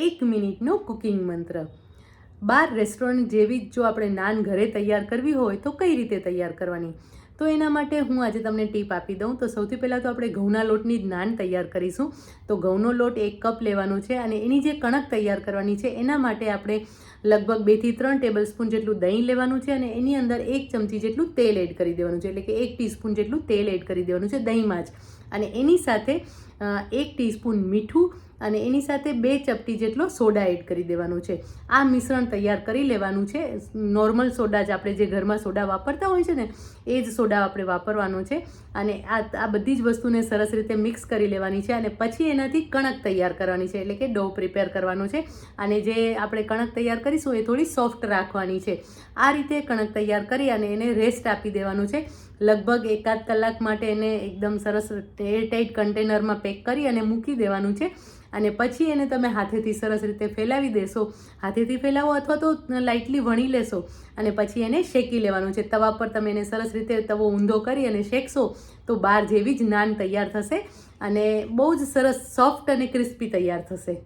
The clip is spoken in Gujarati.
1 મિનિટનો કુકિંગ મંત્ર. બાર રેસ્ટોરન્ટ જેવી જ જો આપણે નાન ઘરે તૈયાર કરવી હોય તો કઈ રીતે તૈયાર કરવાની, તો એના માટે હું આજે તમને ટીપ આપી દઉં. તો સૌથી પહેલાં તો આપણે ઘઉંના લોટની જ નાન તૈયાર કરીશું. તો ઘઉંનો લોટ 1 કપ લેવાનો છે અને એની જે કણક તૈયાર કરવાની છે એના માટે આપણે લગભગ 2 થી 3 ટેબલસ્પૂન જેટલું દહીં લેવાનું છે અને એની અંદર 1 ચમચી જેટલું તેલ એડ કરી દેવાનું છે, એટલે કે 1 ટીસ્પૂન જેટલું તેલ એડ કરી દેવાનું છે દહીંમાં જ. અને એની સાથે 1 ટીસ્પૂન મીઠું અને એની સાથે 2 ચપટી જેટલો સોડા એડ કરી દેવાનું છે. આ મિશ્રણ તૈયાર કરી લેવાનું છે. નોર્મલ સોડા જ, આપણે જે ઘરમાં સોડા વાપરતા હોય છે ને એ જ સોડા આપણે વાપરવાનો છે. અને આ બધી જ વસ્તુને સરસ રીતે મિક્સ કરી લેવાની છે અને પછી એનાથી કણક તૈયાર કરવાની છે, એટલે કે ડો પ્રિપેર કરવાનો છે. અને જે આપણે કણક તૈયાર કરીશું એ થોડી સોફ્ટ રાખવાની છે. આ રીતે કણક તૈયાર કરી અને એને રેસ્ટ આપી દેવાનું છે. લગભગ 1-8 કલાક માટે એને એકદમ સરસ એરટાઇટ કન્ટેનરમાં પેક કરી અને મૂકી દેવાનું છે. અને પછી એને તમે હાથેથી સરસ રીતે ફેલાવી દેશો. હાથેથી ફેલાવો અથવા તો લાઇટલી વણી લેશો અને પછી એને શેકી લેવાનું છે. તવા પર તમે એને સરસ રીતે તવો ઊંધો કરી અને શેકશો તો બાર જેવી જ નાન તૈયાર થશે અને બહુ જ સરસ સોફ્ટ અને ક્રિસ્પી તૈયાર થશે.